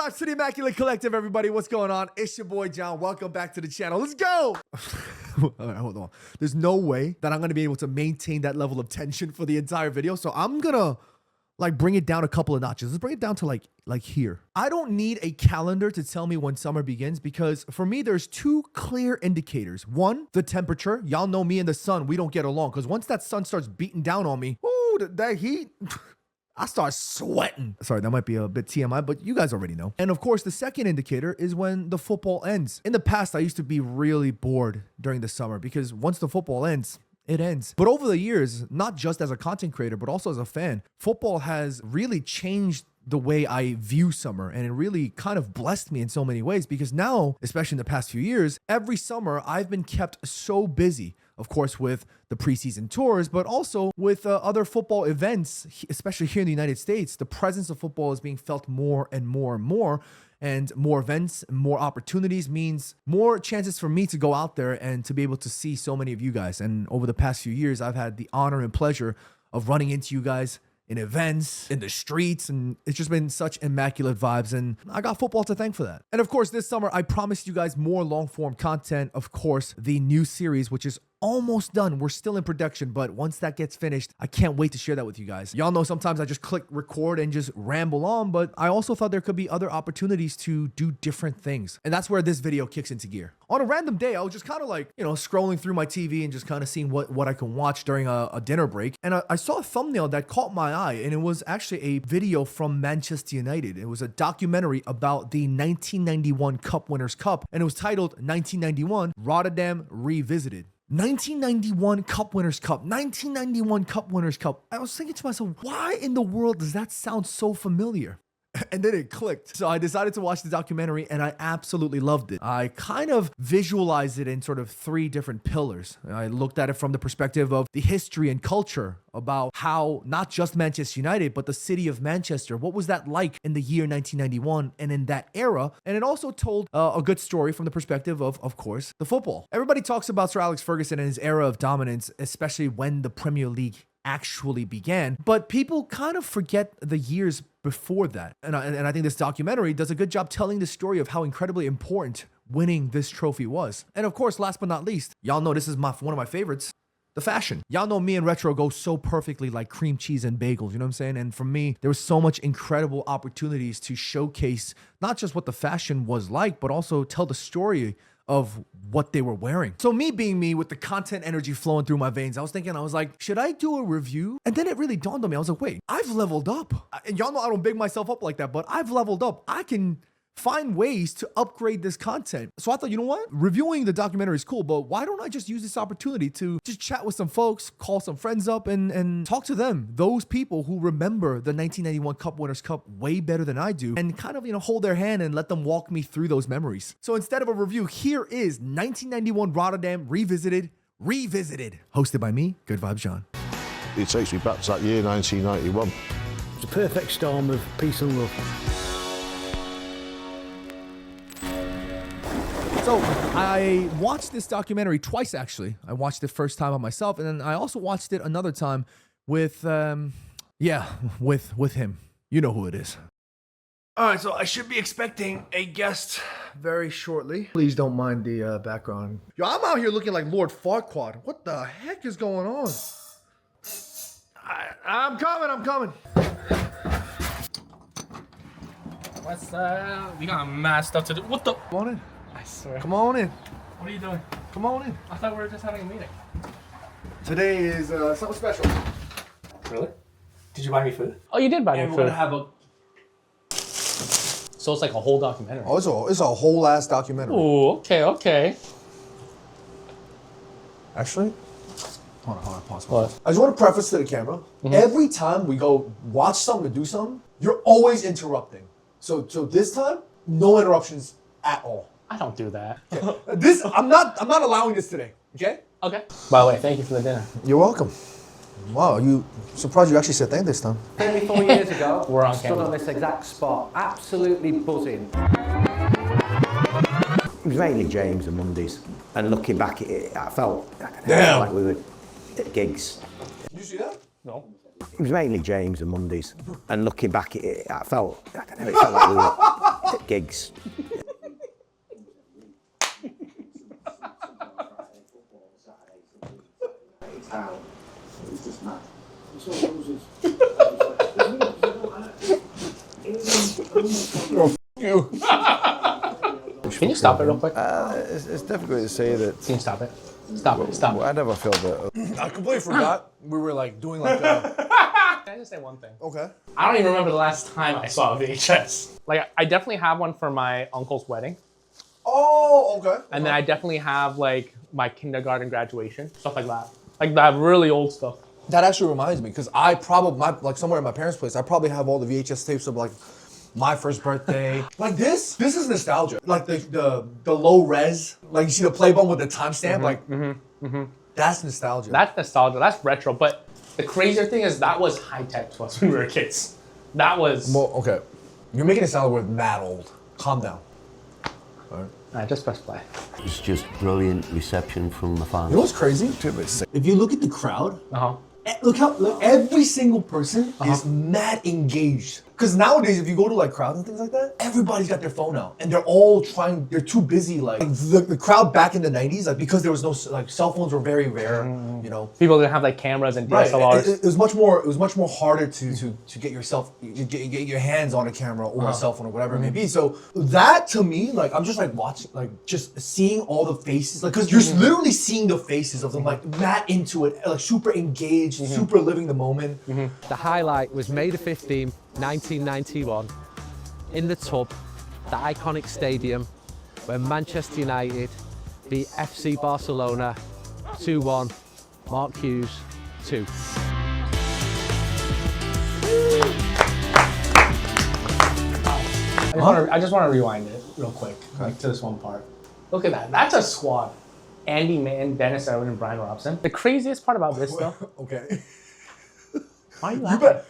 vibes to the Immaculate Collective, everybody. What's going on? It's your boy, John. Welcome back to the channel. Let's go. All right, hold on. There's no way that I'm going to be able to maintain that level of tension for the entire video. So I'm going to bring it down a couple of notches. Let's bring it down to like here. I don't need a calendar to tell me when summer begins because for me, there's two clear indicators. One, the temperature. Y'all know me and the sun, we don't get along because once that sun starts beating down on me, ooh, that heat, I start sweating. Sorry, that might be a bit TMI, but you guys already know. And of course, the second indicator is when the football ends. In the past, I used to be really bored during the summer because once the football ends, it ends. But over the years, not just as a content creator, but also as a fan, football has really changed the way I view summer. And it really kind of blessed me in so many ways because now, especially in the past few years, every summer I've been kept so busy. Of course, with the preseason tours, but also with other football events, especially here in the United States. The presence of football is being felt more and more and more. And more events, more opportunities means more chances for me to go out there and to be able to see so many of you guys. And over the past few years, I've had the honor and pleasure of running into you guys in events, in the streets, and it's just been such immaculate vibes, and I got football to thank for that. And of course, this summer, I promised you guys more long-form content. Of course, the new series, which is almost done. We're still in production, but once that gets finished, I can't wait to share that with you guys. Y'all know sometimes I just click record and just ramble on, but I also thought there could be other opportunities to do different things. And that's where this video kicks into gear. On a random day, I was just kind of like, scrolling through my TV and just kind of seeing what I can watch during a dinner break. And I saw a thumbnail that caught my eye, and it was actually a video from Manchester United. It was a documentary about the 1991 Cup Winners' Cup, and it was titled 1991 Rotterdam Revisited. 1991 Cup Winners' Cup, 1991 Cup Winners' Cup. I was thinking to myself, why in the world does that sound so familiar? And then it clicked. So I decided to watch the documentary and I absolutely loved it. I kind of visualized it in sort of three different pillars. I looked at it from the perspective of the history and culture about how not just Manchester United, but the city of Manchester, what was that like in the year 1991 and in that era? And it also told a good story from the perspective of course, the football. Everybody talks about Sir Alex Ferguson and his era of dominance, especially when the Premier League actually began, but people kind of forget the years before that. And I think this documentary does a good job telling the story of how incredibly important winning this trophy was. And of course, last but not least, y'all know this is one of my favorites, the fashion. Y'all know me and retro go so perfectly like cream cheese and bagels, you know what I'm saying? And for me, there was so much incredible opportunities to showcase not just what the fashion was like, but also tell the story of what they were wearing. So me being me with the content energy flowing through my veins, I was like, should I do a review? And then it really dawned on me. I was like, wait, I've leveled up. And y'all know I don't big myself up like that, but I've leveled up. I can find ways to upgrade this content. So I thought, you know what? Reviewing the documentary is cool, but why don't I just use this opportunity to just chat with some folks, call some friends up and talk to them, those people who remember the 1991 Cup Winners' Cup way better than I do, and kind of, hold their hand and let them walk me through those memories. So instead of a review, here is 1991 Rotterdam Revisited, hosted by me, GoodVibesJohn. It takes me back to that year, 1991. It's a perfect storm of peace and love. So I watched this documentary twice, actually. I watched it first time on myself, and then I also watched it another time with him. You know who it is. All right, so I should be expecting a guest very shortly. Please don't mind the background. Yo, I'm out here looking like Lord Farquaad. What the heck is going on? I'm coming. What's we got mad stuff to do. What the? Come on in. I swear. Come on in. What are you doing? Come on in. I thought we were just having a meeting. Today is something special. Really? Did you buy me food? Oh, you did buy me food. We're gonna have a. So it's like a whole documentary. Oh, it's a whole ass documentary. Oh, okay. Actually, hold on, pause. What? I just want to preface to the camera. Every time we go watch something or do something, you're always interrupting. So this time, no interruptions at all. I don't do that. Okay. I'm not allowing this today. Okay? Okay. By the way, thank you for the dinner. You're welcome. Wow, you surprised you actually said thank this time. 24 years ago, We're on stood camera. on this exact spot, absolutely buzzing. It was mainly James and Mondays, and looking back at it, I felt like we were at gigs. Did you see that? No. It was mainly James and Mondays, and looking back at it, I felt like we were gigs. Can you stop it real quick? It's difficult to say that. Can you stop it? Stop it. Stop it. I never felt that. I completely forgot we were like doing like Can I just say one thing? okay. I don't even remember the last time I saw a VHS. Like, I definitely have one for my uncle's wedding. Oh, okay. And then I definitely have, like, my kindergarten graduation. Stuff like that. Like, that really old stuff. That actually reminds me, because I probably, like somewhere in my parents' place, I probably have all the VHS tapes of like my first birthday. Like this is nostalgia. Like the low res, like you see the play button with the timestamp, that's nostalgia. That's nostalgia. That's retro. But the crazier thing is that was high tech to us when we were kids. That was... Well, okay. You're making it sound like we're mad old. Calm down. All right. Just press play. It's just brilliant reception from the fans. You know what's crazy? If you look at the crowd, look how every single person is mad engaged. Because nowadays, if you go to like crowds and things like that, everybody's got their phone out and they're all trying. They're too busy. Like the crowd back in the '90s, like because there was no like cell phones were very rare. You know, People didn't have like cameras and right? DSLRs. It was much more. It was much more harder to get yourself get your hands on a camera or a cell phone or whatever it may be. So that to me, like I'm just like watching, like just seeing all the faces, like because you're literally seeing the faces of them, like mad into it, like super engaged, super living the moment. The highlight was May the 15th, 1991, in the Tub, the iconic stadium, where Manchester United beat FC Barcelona 2-1, Mark Hughes 2. I just want to rewind it real quick, like to this one part. Look at that. That's a squad. Andy Mitten, Dennis Irwin, and Brian Robson. The craziest part about this, though. Okay. Why are you laughing?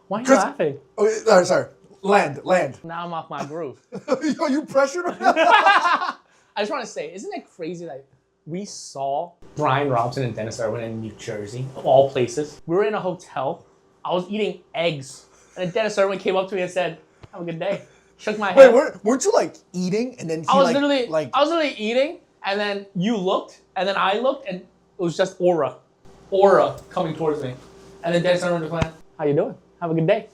Why are you laughing? Okay, sorry. Land. Now I'm off my groove. Yo, you pressured him? I just want to say, isn't it crazy that we saw Brian Robson and Dennis Irwin in New Jersey, of all places? We were in a hotel. I was eating eggs, and then Dennis Irwin came up to me and said, "Have a good day." Shook my hand. Wait, weren't you like eating and then he I was like literally eating, and then you looked, and then I looked, and it was just aura coming towards me, and then Dennis Irwin was like, "How you doing? Have a good day."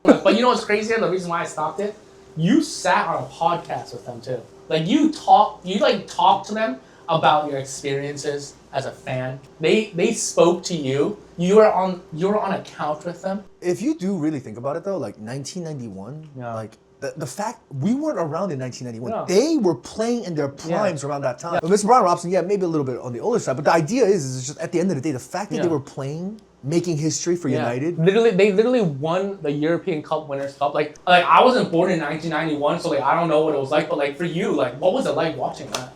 But you know what's crazier? The reason why I stopped it, you sat on a podcast with them too. Like you talked to them about your experiences as a fan. They spoke to you. You were on a couch with them. If you do really think about it though, like 1991, like the fact we weren't around in 1991, No. they were playing in their primes around that time. Mr. Brian Robson, maybe a little bit on the older side, but the idea is just at the end of the day, the fact that they were playing, making history for United. They literally won the European Cup Winners' Cup. Like I wasn't born in 1991, so like I don't know what it was like. But like for you, like what was it like watching that?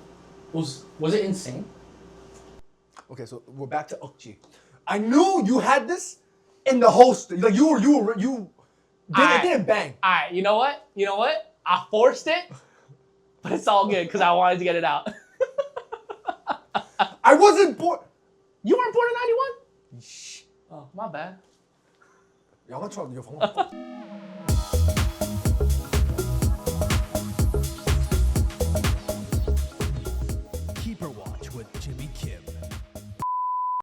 Was it insane? Okay, so we're back to Okji. I knew you had this in the host. Like you didn't bang. All right, you know what? I forced it, but it's all good because I wanted to get it out. I wasn't born. You weren't born in 91? Oh, my bad. Y'all gonna try your phone. Keeper Watch with Jimmy Kim.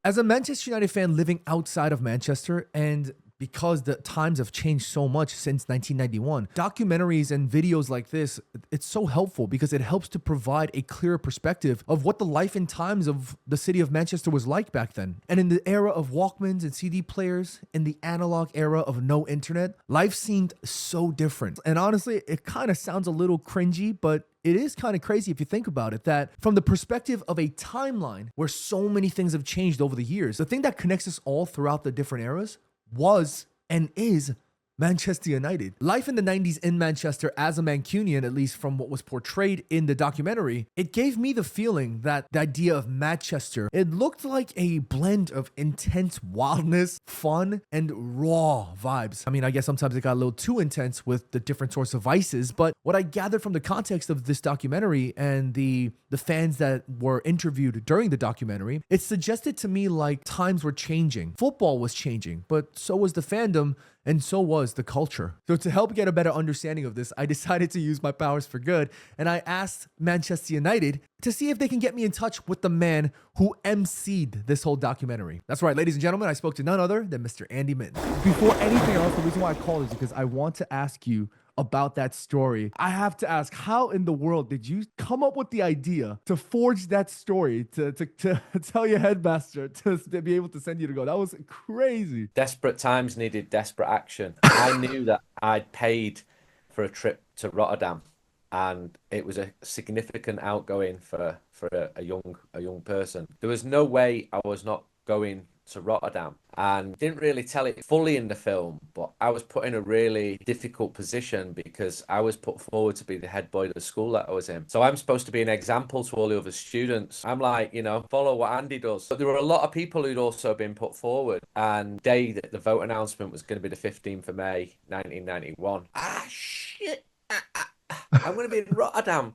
As a Manchester United fan living outside of Manchester, and because the times have changed so much since 1991, documentaries and videos like this, it's so helpful because it helps to provide a clearer perspective of what the life and times of the city of Manchester was like back then. And in the era of Walkmans and CD players, in the analog era of no internet, life seemed so different. And honestly, it kind of sounds a little cringy, but it is kind of crazy if you think about it, that from the perspective of a timeline where so many things have changed over the years, the thing that connects us all throughout the different eras was and is Manchester United. Life in the 90s in Manchester as a Mancunian, at least from what was portrayed in the documentary, it gave me the feeling that the idea of Manchester, it looked like a blend of intense wildness, fun, and raw vibes. I mean, I guess sometimes it got a little too intense with the different sorts of vices, but what I gathered from the context of this documentary and the fans that were interviewed during the documentary, it suggested to me like times were changing. Football was changing, but so was the fandom, and so was was the culture. So to help get a better understanding of this, I decided to use my powers for good, and I asked Manchester United to see if they can get me in touch with the man who emceed this whole documentary. That's right, ladies and gentlemen, I spoke to none other than Mr. Andy Mitten. Before anything else, the reason why I called is because I want to ask you about that story. I have to ask, how in the world did you come up with the idea to forge that story, to tell your headmaster to be able to send you to go? That was crazy. Desperate times needed desperate action. I knew that I'd paid for a trip to Rotterdam, and it was a significant outgoing for a young person. There was no way I was not going to Rotterdam, and didn't really tell it fully in the film, but I was put in a really difficult position because I was put forward to be the head boy of the school that I was in. So I'm supposed to be an example to all the other students. I'm like, follow what Andy does. But there were a lot of people who'd also been put forward, and the day that the vote announcement was going to be the 15th of May 1991. Shit, I'm going to be in Rotterdam.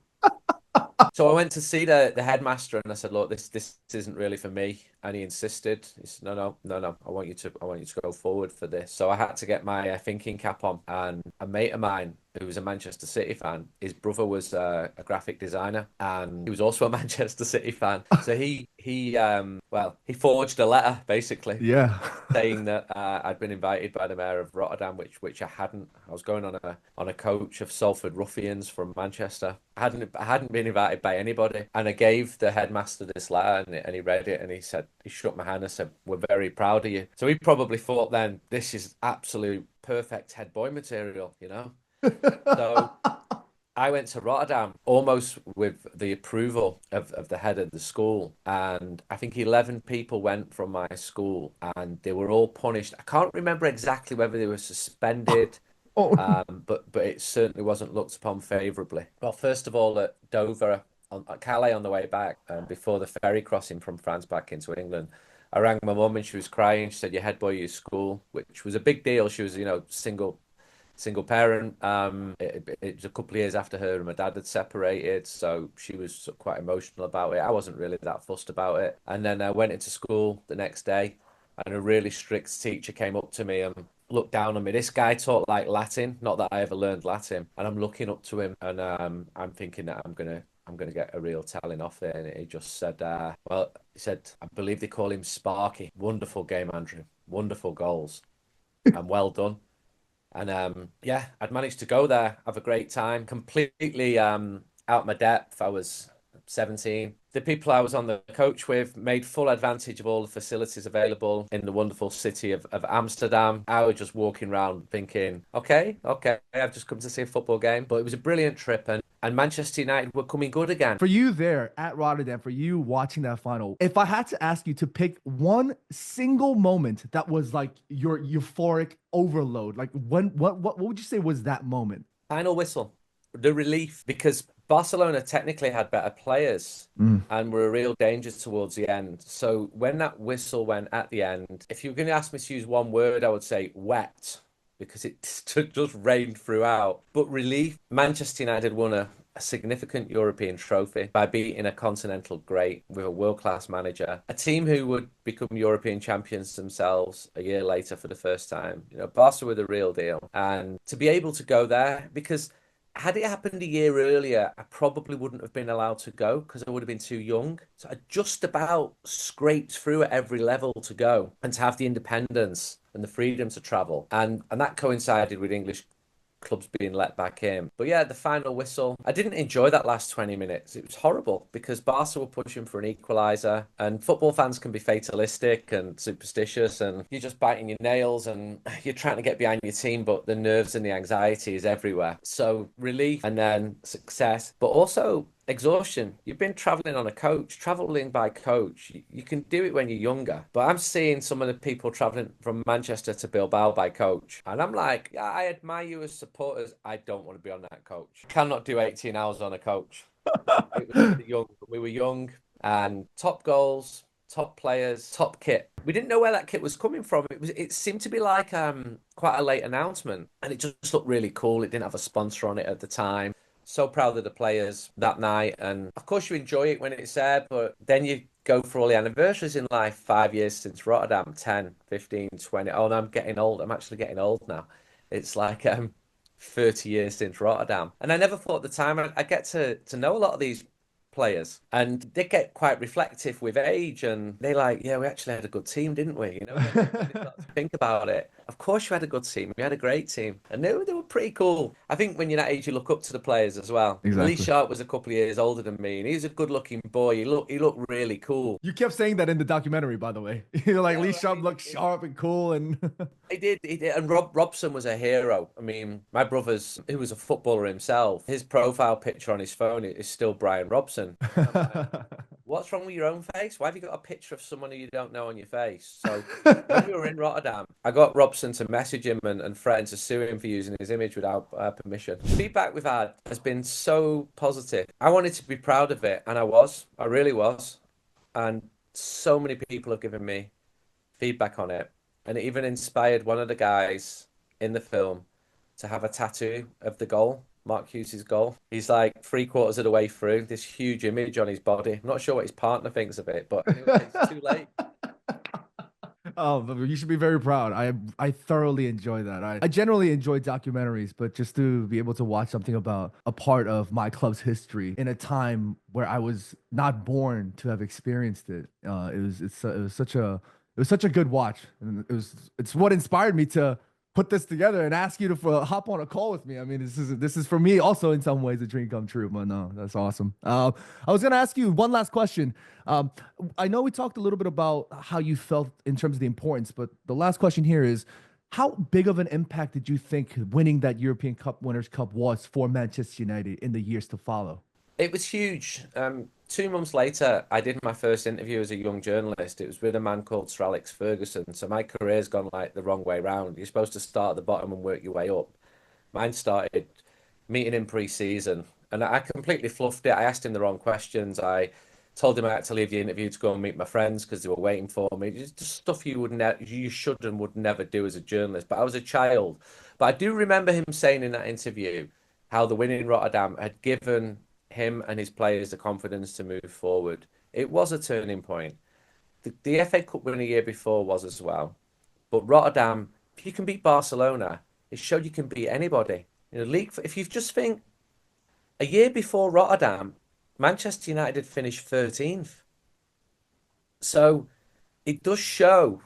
So I went to see the headmaster, and I said, "Look, this isn't really for me." And he insisted. He said, "No. I want you to go forward for this." So I had to get my thinking cap on. And a mate of mine who was a Manchester City fan, his brother was a graphic designer, and he was also a Manchester City fan. So he forged a letter basically, saying that I'd been invited by the mayor of Rotterdam, which I hadn't. I was going on a coach of Salford Ruffians from Manchester. I hadn't been invited by anybody, and I gave the headmaster this letter, and he read it, and he shook my hand and said, "We're very proud of you." So he probably thought then, this is absolute perfect head boy material, So I went to Rotterdam almost with the approval of the head of the school, and I think 11 people went from my school, and they were all punished. I can't remember exactly whether they were suspended. But it certainly wasn't looked upon favourably. Well, first of all, at Dover, at Calais on the way back, before the ferry crossing from France back into England, I rang my mum and she was crying. She said, "Your head boy at your school," which was a big deal. She was, single parent. It was a couple of years after her and my dad had separated, so she was quite emotional about it. I wasn't really that fussed about it. And then I went into school the next day, and a really strict teacher came up to me and looked down on me. This guy taught like Latin, not that I ever learned Latin, and I'm looking up to him, and I'm thinking that I'm gonna get a real telling off there. And he just said, he said, "I believe they call him Sparky. Wonderful game, Andrew. Wonderful goals, and well done." And I'd managed to go there, have a great time, completely out my depth. I was 17. The people I was on the coach with made full advantage of all the facilities available in the wonderful city of Amsterdam. I was just walking around thinking, okay, I've just come to see a football game. But it was a brilliant trip, and Manchester United were coming good again. For you there at Rotterdam, for you watching that final, if I had to ask you to pick one single moment that was like your euphoric overload, like what would you say was that moment? Final whistle. The relief, because Barcelona technically had better players and were a real danger towards the end. So when that whistle went at the end, if you were going to ask me to use one word, I would say wet, because it just rained throughout. But relief. Manchester United won a significant European trophy by beating a continental great with a world-class manager, a team who would become European champions themselves a year later for the first time. Barca were the real deal. And to be able to go there, because had it happened a year earlier, I probably wouldn't have been allowed to go because I would have been too young. So I just about scraped through at every level to go and to have the independence and the freedom to travel. And that coincided with English clubs being let back in. But yeah, the final whistle, I didn't enjoy that last 20 minutes. It was horrible because Barca were pushing for an equaliser, and football fans can be fatalistic and superstitious, and you're just biting your nails and you're trying to get behind your team, but the nerves and the anxiety is everywhere. So relief and then success, but also exhaustion. You've been traveling by coach. You can do it when you're younger, but I'm seeing some of the people traveling from Manchester to Bilbao by coach, and I'm like, I admire you as supporters. I don't want to be on that coach. I cannot do 18 hours on a coach. We were young, and top goals, top players, top kit. We didn't know where that kit was coming from. It seemed to be like quite a late announcement, and it just looked really cool. It didn't have a sponsor on it at the time. So proud of the players that night. And of course you enjoy it when it's there, but then you go for all the anniversaries in life. 5 years since Rotterdam, 10, 15, 20. Oh, no, I'm getting old. I'm actually getting old now. It's like 30 years since Rotterdam. And I never thought at the time I get to know a lot of these players, and they get quite reflective with age, and they like, yeah, we actually had a good team, didn't we? You know, when they really start to think about it. Of course you had a good team. We had a great team. And they were pretty cool. I think when you're that age, you look up to the players as well. Exactly. Lee Sharp was a couple of years older than me, and he's a good looking boy. He looked really cool. You kept saying that in the documentary, by the way. You're like, Lee Sharp looked sharp and cool, and He did. And Robson was a hero. I mean, my brother's, who was a footballer himself, his profile picture on his phone is still Brian Robson. What's wrong with your own face? Why have you got a picture of someone who you don't know on your face? So when we were in Rotterdam, I got Robson to message him and threaten to sue him for using his image without permission. Feedback we've had has been so positive. I wanted to be proud of it, and I really was. And so many people have given me feedback on it. And it even inspired one of the guys in the film to have a tattoo of the goal. Mark Hughes' goal. He's like 3/4 of the way through, this huge image on his body. I'm not sure what his partner thinks of it, but anyway, it's too late. oh, you should be very proud. I thoroughly enjoy that. I generally enjoy documentaries, but just to be able to watch something about a part of my club's history in a time where I was not born to have experienced it, it was such a good watch, and it's what inspired me to put this together and ask you to hop on a call with me. I mean, this is for me also in some ways a dream come true, but no, that's awesome. I was going to ask you one last question. I know we talked a little bit about how you felt in terms of the importance, but the last question here is, how big of an impact did you think winning that European Cup Winners' Cup was for Manchester United in the years to follow? It was huge. 2 months later, I did my first interview as a young journalist. It was with a man called Sir Alex Ferguson. So my career's gone like the wrong way round. You're supposed to start at the bottom and work your way up. Mine started meeting him pre-season, and I completely fluffed it. I asked him the wrong questions. I told him I had to leave the interview to go and meet my friends because they were waiting for me. Just stuff you should and would never do as a journalist. But I was a child. But I do remember him saying in that interview how the win in Rotterdam had given him and his players the confidence to move forward. It was a turning point. The FA Cup win a year before was as well. But Rotterdam, if you can beat Barcelona, it showed you can beat anybody. You know, if you just think, a year before Rotterdam, Manchester United had finished 13th. So it does show.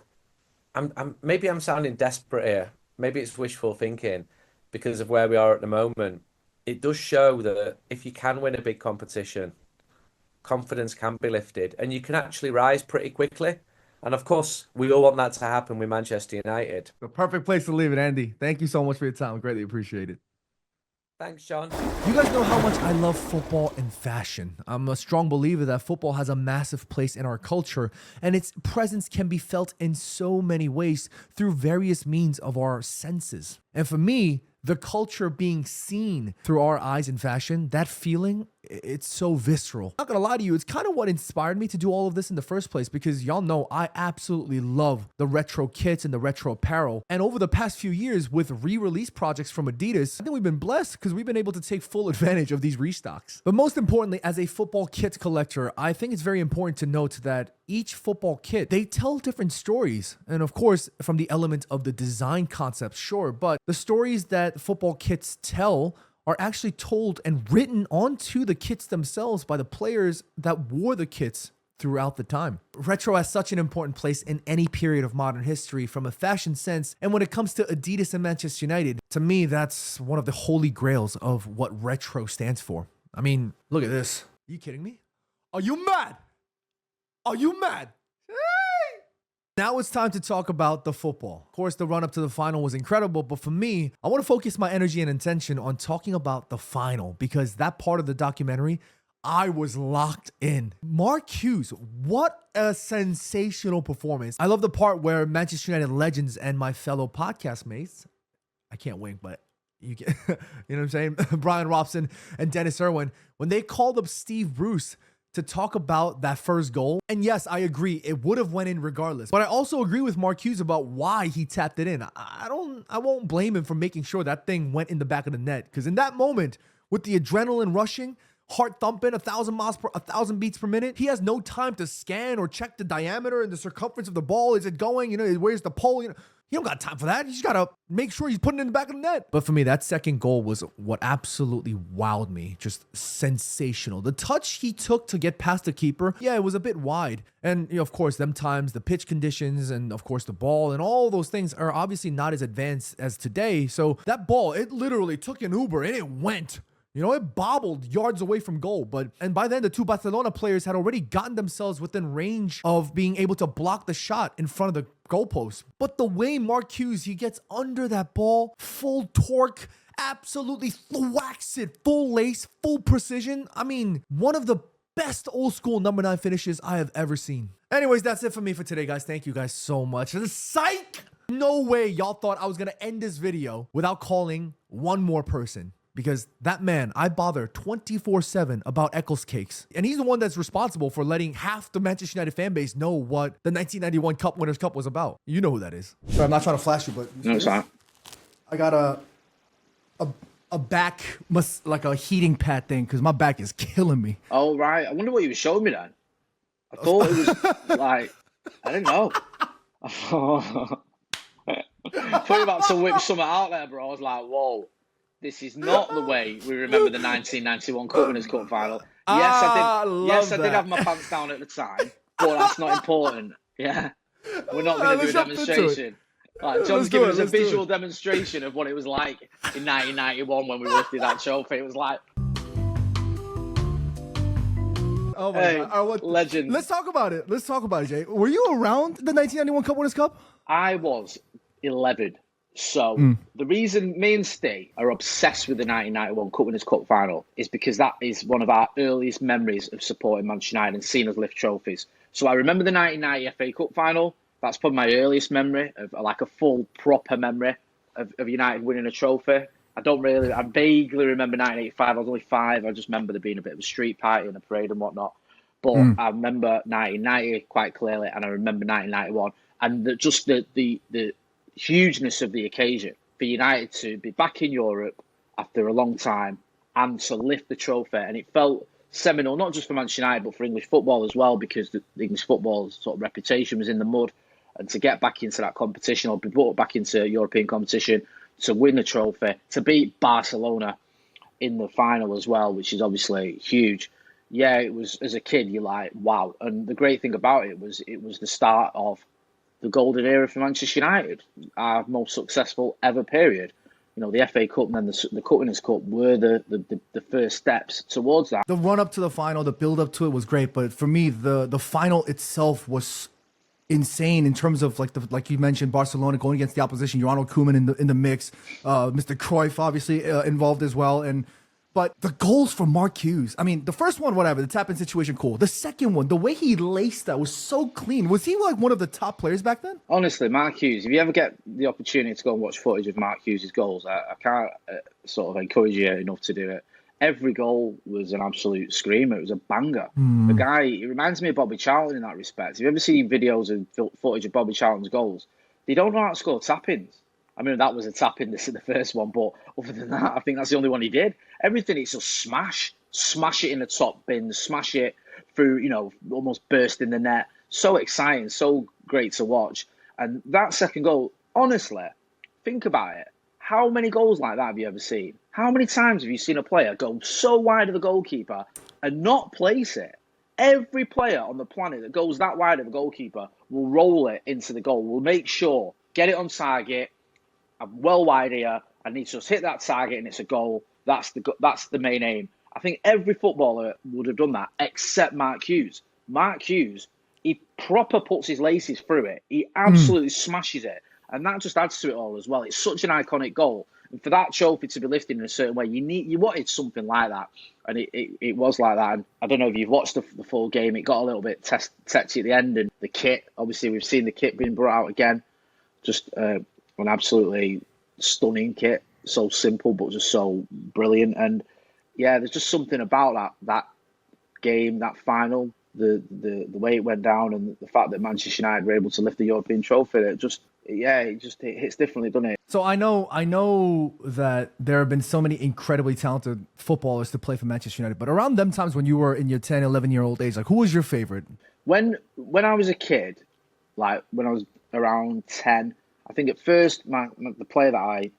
Maybe I'm sounding desperate here. Maybe it's wishful thinking because of where we are at the moment. It does show that if you can win a big competition, confidence can be lifted and you can actually rise pretty quickly. And of course, we all want that to happen with Manchester United. The perfect place to leave it, Andy. Thank you so much for your time. Greatly appreciate it. Thanks, John. You guys know how much I love football and fashion. I'm a strong believer that football has a massive place in our culture, and its presence can be felt in so many ways through various means of our senses. And for me, the culture being seen through our eyes in fashion, that feeling, it's so visceral. Not gonna lie to you, it's kind of what inspired me to do all of this in the first place, because y'all know I absolutely love the retro kits and the retro apparel. And over the past few years with re-release projects from Adidas, I think we've been blessed because we've been able to take full advantage of these restocks. But most importantly, as a football kit collector, I think it's very important to note that each football kit, they tell different stories. And of course, from the element of the design concept, sure, but the stories that football kits tell are actually told and written onto the kits themselves by the players that wore the kits throughout the time. Retro has such an important place in any period of modern history from a fashion sense, and when it comes to Adidas and Manchester United, to me, that's one of the holy grails of what retro stands for. I mean, look at this. Are you kidding me? Are you mad? Are you mad? Now it's time to talk about the football. Of course, the run-up to the final was incredible, but for me, I want to focus my energy and attention on talking about the final, because that part of the documentary, I was locked in. Mark Hughes, what a sensational performance. I love the part where Manchester United legends and my fellow podcast mates, I can't wink, but you get, you know what I'm saying? Brian Robson and Dennis Irwin, when they called up Steve Bruce to talk about that first goal. And yes, I agree, it would have went in regardless. But I also agree with Mark Hughes about why he tapped it in. I won't blame him for making sure that thing went in the back of the net. Because in that moment, with the adrenaline rushing, heart thumping, 1,000 beats per minute, he has no time to scan or check the diameter and the circumference of the ball. Is it going? You know, where's the pole? You know, He don't got time for that. He's got to make sure he's putting it in the back of the net. But for me, that second goal was what absolutely wowed me. Just sensational. The touch he took to get past the keeper, yeah, it was a bit wide. And, of course, them times, the pitch conditions, and, of course, the ball, and all those things are obviously not as advanced as today. So that ball, it literally took an Uber, and it went. It bobbled yards away from goal. And by then, the two Barcelona players had already gotten themselves within range of being able to block the shot in front of the goalpost. But the way Mark Hughes, he gets under that ball, full torque, absolutely thwacks it, full lace, full precision. I mean, one of the best old school number 9 finishes I have ever seen. Anyways, that's it for me for today, guys. Thank you guys so much. Psych! No way y'all thought I was going to end this video without calling one more person. Because that man, I bother 24/7 about Eccles cakes. And he's the one that's responsible for letting half the Manchester United fan base know what the 1991 Cup Winners' Cup was about. You know who that is. Sorry, I'm not trying to flash you, but... No, it's not. I got a back, like a heating pad thing, because my back is killing me. Oh, right. I wonder what you were showing me then. I thought it was like... I didn't know. I thought you were about to whip something out there, bro. I was like, whoa. This is not the way we remember the 1991 Cup Winners' Cup final. Yes, I did have my pants down at the time, but that's not important. Yeah, we're not going to do a demonstration. Like, John's giving us a visual demonstration of what it was like in 1991 when we lifted that trophy. It was like, oh my God. Legend. Let's talk about it. Jay. Were you around the 1991 Cup Winners' Cup? I was 11. So the reason me and Steve are obsessed with the 1991 Cup Winners' Cup final is because that is one of our earliest memories of supporting Manchester United and seeing us lift trophies. So I remember the 1990 FA Cup final. That's probably my earliest memory of like a full proper memory of United winning a trophy. I vaguely remember 1985. I was only 5. I just remember there being a bit of a street party and a parade and whatnot. But I remember 1990 quite clearly, and I remember 1991 and the hugeness of the occasion for United to be back in Europe after a long time and to lift the trophy. And it felt seminal, not just for Manchester United, but for English football as well, because the English football's sort of reputation was in the mud. And to get back into that competition or be brought back into European competition, to win the trophy, to beat Barcelona in the final as well, which is obviously huge. Yeah, it was, as a kid, you're like, wow. And the great thing about it was the start of the golden era for Manchester United, our most successful ever period. The FA Cup and then the Cup Winners' Cup were the first steps towards that. The run up to the final, the build up to it was great, but for me, the final itself was insane in terms of like you mentioned, Barcelona going against the opposition, Ronald Koeman in the mix, Mr. Cruyff obviously involved as well, But the goals from Mark Hughes, I mean, the first one, whatever, the tap-in situation, cool. The second one, the way he laced that was so clean. Was he like one of the top players back then? Honestly, Mark Hughes, if you ever get the opportunity to go and watch footage of Mark Hughes' goals, I can't sort of encourage you enough to do it. Every goal was an absolute screamer. It was a banger. The guy, he reminds me of Bobby Charlton in that respect. If you ever see videos and footage of Bobby Charlton's goals, they don't know how to score tap-ins. I mean, that was a tap-in, this is the first one, but other than that, I think that's the only one he did. Everything, it's just smash it in the top bin, smash it through, almost bursting the net. So exciting, so great to watch. And that second goal, honestly, think about it. How many goals like that have you ever seen? How many times have you seen a player go so wide of the goalkeeper and not place it? Every player on the planet that goes that wide of the goalkeeper will roll it into the goal, will make sure, get it on target. I'm well wide here. I need to just hit that target and it's a goal. That's the main aim. I think every footballer would have done that except Mark Hughes. Mark Hughes, he proper puts his laces through it. He absolutely smashes it. And that just adds to it all as well. It's such an iconic goal. And for that trophy to be lifted in a certain way, you wanted something like that. And it was like that. And I don't know if you've watched the full game. It got a little bit touchy at the end. And the kit, obviously we've seen the kit being brought out again. Just an absolutely stunning kit. So simple, but just so brilliant. And yeah, there's just something about that game, that final, the way it went down, and the fact that Manchester United were able to lift the European trophy. It hits differently, doesn't it? So I know that there have been so many incredibly talented footballers to play for Manchester United, but around them times when you were in your 10, 11-year-old age, like who was your favorite? When I was a kid, like when I was around 10, I think at first, the player that I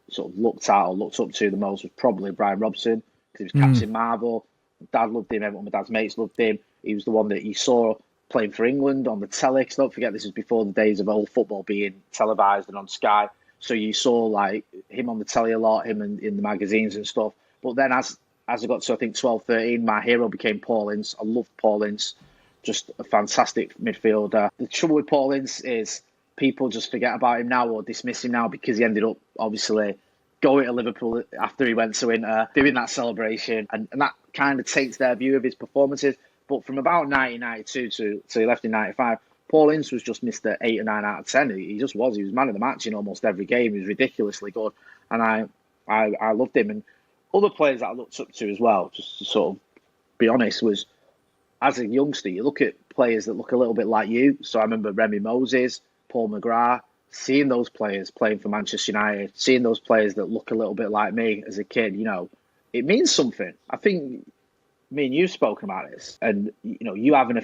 sort of looked at or looked up to the most was probably Brian Robson, because he was Captain Marvel. My dad loved him. Everyone, my dad's mates loved him. He was the one that you saw playing for England on the telly. Because don't forget, this is before the days of old football being televised and on Sky. So you saw like him on the telly a lot, him in the magazines and stuff. But then as I got to, I think, 12, 13, my hero became Paul Ince. I loved Paul Ince. Just a fantastic midfielder. The trouble with Paul Ince is people just forget about him now or dismiss him now because he ended up, obviously, going to Liverpool after he went to Inter, doing that celebration. And that kind of takes their view of his performances. But from about 1992 to he left in 95, Paul Ince was just Mr. 8 or 9 out of 10. He just was. He was man of the match in almost every game. He was ridiculously good. And I loved him. And other players that I looked up to as well, just to sort of be honest, was as a youngster, you look at players that look a little bit like you. So I remember Remy Moses, Paul McGrath, seeing those players playing for Manchester United, seeing those players that look a little bit like me as a kid, it means something. I think me and you've spoken about this, and you have an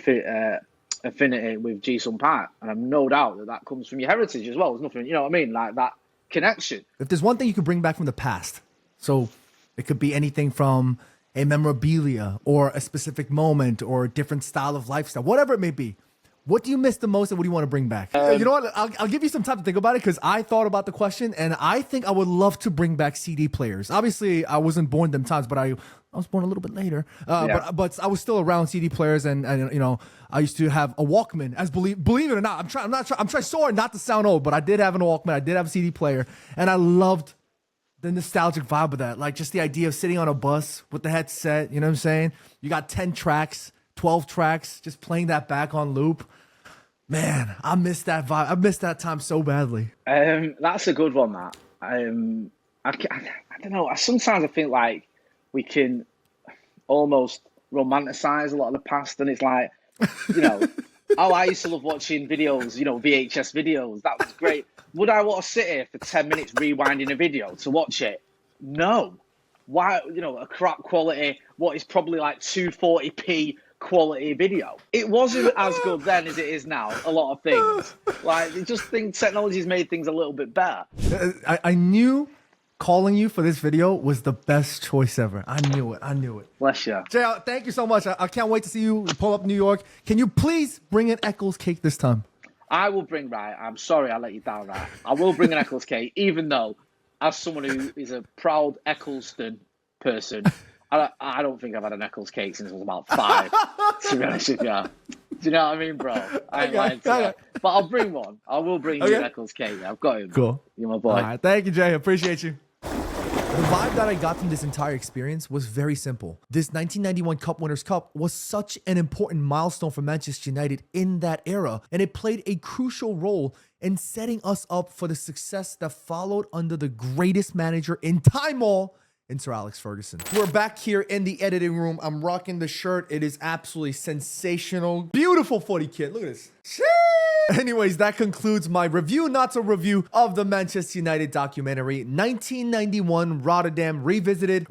affinity with Ji-sung Park, and I've no doubt that comes from your heritage as well. There's nothing, you know what I mean, like that connection. If there's one thing you could bring back from the past, so it could be anything from a memorabilia or a specific moment or a different style of lifestyle, whatever it may be. What do you miss the most and what do you want to bring back? You know what? I'll give you some time to think about it because I thought about the question and I think I would love to bring back CD players. Obviously, I wasn't born them times, but I was born a little bit later. But I was still around CD players and I used to have a Walkman. As believe it or not, I'm trying sorry not to sound old, but I did have a Walkman. I did have a CD player and I loved the nostalgic vibe of that. Like just the idea of sitting on a bus with the headset, you know what I'm saying? You got 10 tracks, 12 tracks, just playing that back on loop. Man, I miss that vibe. I miss that time so badly. That's a good one, that. I don't know. Sometimes I think like we can almost romanticize a lot of the past, and it's like, I used to love watching videos, VHS videos. That was great. Would I want to sit here for 10 minutes rewinding a video to watch it? No. Why, a crap quality, what is probably like 240p quality video. It wasn't as good then as it is now, a lot of things. Like, I just think technology's made things a little bit better. I knew calling you for this video was the best choice ever. I knew it. Bless you. Jay, thank you so much. I can't wait to see you pull up New York. Can you please bring an Eccles cake this time? I will bring, I'm sorry I let you down, right? I will bring an Eccles cake, even though, as someone who is a proud Eccleston person, I don't think I've had an Eccles cake since I was about 5, to be honest with you. Do you know what I mean, bro? I ain't lying to you. But I'll bring one. I will bring you an Eccles cake. I've got him. Cool. You're my boy. All right, thank you, Jay. Appreciate you. The vibe that I got from this entire experience was very simple. This 1991 Cup Winners' Cup was such an important milestone for Manchester United in that era, and it played a crucial role in setting us up for the success that followed under the greatest manager in time all, in Sir Alex Ferguson. We're back here in the editing room. I'm rocking the shirt. It is absolutely sensational. Beautiful footy kit. Look at this. Sheesh. Anyways, that concludes my review, not a review, of the Manchester United documentary, 1991 Rotterdam Revisited.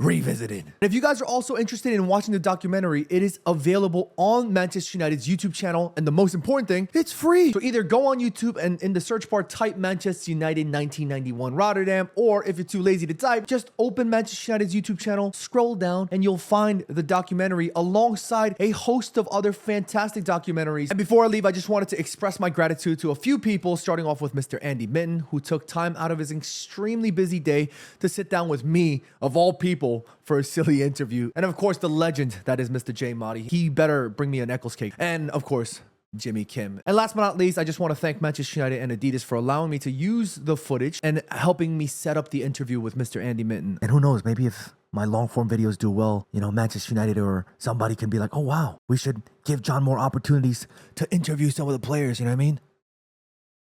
If you guys are also interested in watching the documentary, it is available on Manchester United's YouTube channel. And the most important thing, it's free. So either go on YouTube and in the search bar, type Manchester United 1991 Rotterdam, or if you're too lazy to type, just open Manchester United's YouTube channel, scroll down, and you'll find the documentary alongside a host of other fantastic documentaries. And before I leave, I just wanted to express my gratitude to a few people, starting off with Mr. Andy Mitten, who took time out of his extremely busy day to sit down with me, of all people, for a silly interview. And of course, the legend that is Mr. J. Motty. He better bring me an Eccles cake. And of course, Jimmy Kim. And last but not least, I just want to thank Manchester United and Adidas for allowing me to use the footage and helping me set up the interview with Mr. Andy Mitten. And who knows, maybe if my long form videos do well, Manchester United or somebody can be like, oh wow, we should give John more opportunities to interview some of the players, you know what I mean?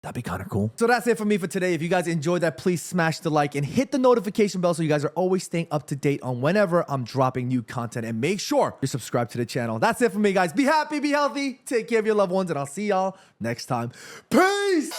That'd be kind of cool. So that's it for me for today. If you guys enjoyed that, please smash the like and hit the notification bell so you guys are always staying up to date on whenever I'm dropping new content. And make sure you subscribe to the channel. That's it for me, guys. Be happy, be healthy, take care of your loved ones, and I'll see y'all next time. Peace!